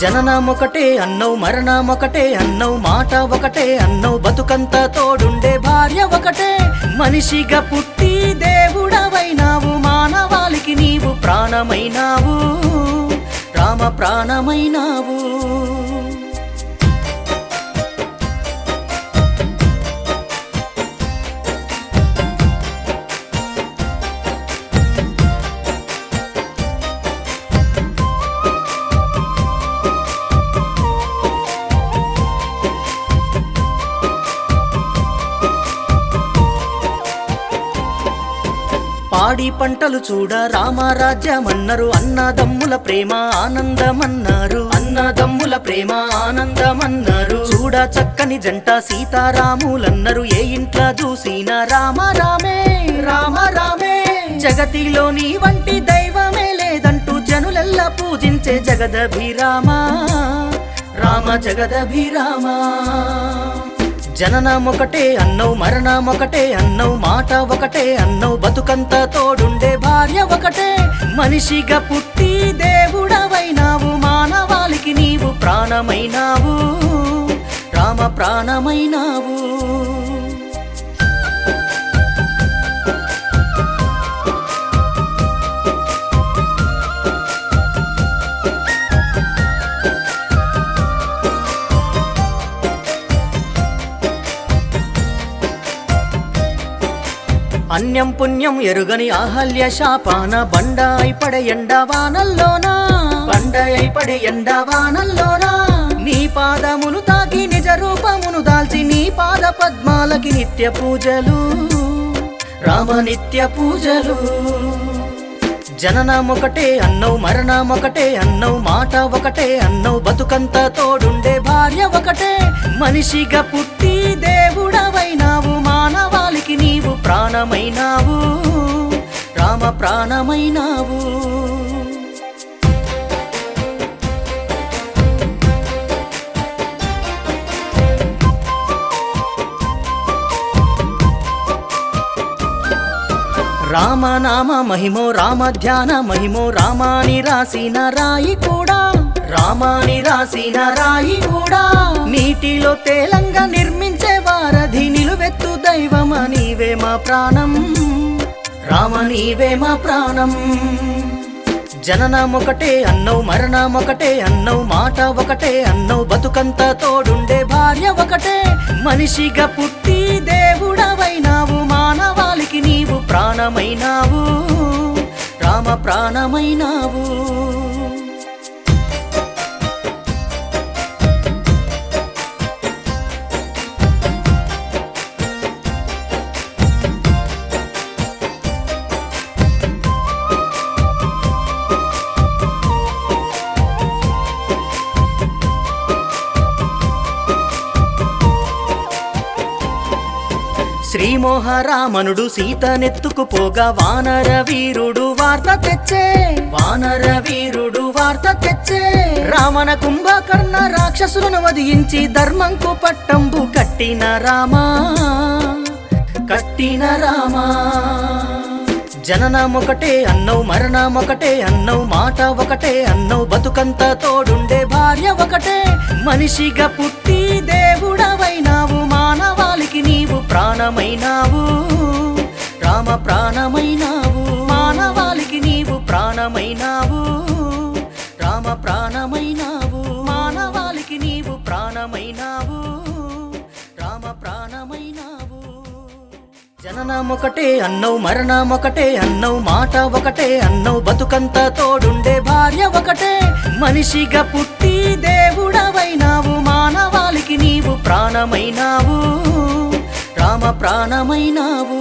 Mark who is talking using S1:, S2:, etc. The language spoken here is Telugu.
S1: జననమొకటే అన్నవు మరణమొకటే అన్నవు మాట ఒకటే అన్నవు బతుకంతా తోడుండే భార్య ఒకటే మనిషిగా పుట్టి దేవుడవైనావు మానవాళికి నీవు ప్రాణమైనావు రామ ప్రాణమైనావు పాడి పంటలు చూడ రామరాజ్యమన్నారు అన్నదమ్ముల ప్రేమ ఆనందమన్నారు అన్నదమ్ముల ప్రేమ ఆనందమన్నారు చూడ చక్కని జంట సీతారాములన్నారు ఏ ఇంట్లో చూసినా రామ రామే రామ రామే జగతిలో నీ వంటి దైవమే లేదంటూ జనులెల్లా పూజించే జగదభిరామ రామ జగదభిరామ జననమొకటే అన్నవు మరణమొకటే అన్నవు మాట ఒకటే అన్నవు బతుకంతా తోడుండే భార్య ఒకటే మనిషిగా పుట్టి దేవుడవైనావు మానవాళికి నీవు ప్రాణమైనావు రామ ప్రాణమైనావు అన్యం పుణ్యం ఎరుగని అహల్య శాపాన బండ అయిపడే ఎండవానల్లోనా బండ అయిపడే ఎండవానల్లోనా నీ పాదములు తాకి నిజ రూపమును దాల్చి నీ పాద పద్మాలకి నిత్య పూజలు రామ నిత్య పూజలు జననమొకటే అన్నవు మరణమొకటే అన్నవు మాట ఒకటే అన్నవు బతుకంతా తోడుండే భార్య ఒకటే మనిషిగా పుట్టి దేవుడవైనావు మానవాళికి నీవు ప్రాణమైనావు రామ ప్రాణమైనావు రామనామ మహిమో రామ ధ్యాన మహిమో రామాని రాసిన రాయి కూడా రామాని రాసిన రాయి కూడా నీటిలో తేలంగా నిర్మించే వారధి నిలువెత్తు దైవమ నీవే మా ప్రాణం రామ నీవే మా ప్రాణం జననమొకటే అన్నవు మరణమొకటే అన్నవు మాట ఒకటే అన్నవు బతుకంతా తోడుండే భార్య ఒకటే మనిషిగా పుట్టి దేవుడవైనావు మానవాళికి నీవు ప్రాణమైనావు రామ ప్రాణమైనావు శ్రీమోహరామనుడు సీతనెత్తుకుపోగా వానర వీరుడు వార్త తెచ్చే వానర వీరుడు వార్త తెచ్చే రావణ కుంభకర్ణ రాక్షసులను వధించి ధర్మంకు పట్టంబు కట్టిన రామా కట్టిన రామా జననమొకటే అన్నవు మరణమొకటే అన్నవు మాట ఒకటే అన్నవు బతుకంతా తోడుండే భార్య ఒకటే మనిషిగా పుట్టి దేవుడవైనావు మానవాళికి నీవు ప్రాణమైనావు రామ ప్రాణమైనావు మానవాళికి నీవు ప్రాణమైనావు రామ ప్రాణమైనావు మానవాళికి నీవు ప్రాణమైనావు రామ ప్రాణమైనావు జననమొకటే అన్నవు మరణమొకటే అన్నవు మాట ఒకటే అన్నవు బతుకంతా తోడుండే భార్య ఒకటే మనిషిగా పుట్టి దేవుడవైనావు మానవాళికి నీవు ప్రాణమైనావు రామ ప్రాణమైనావు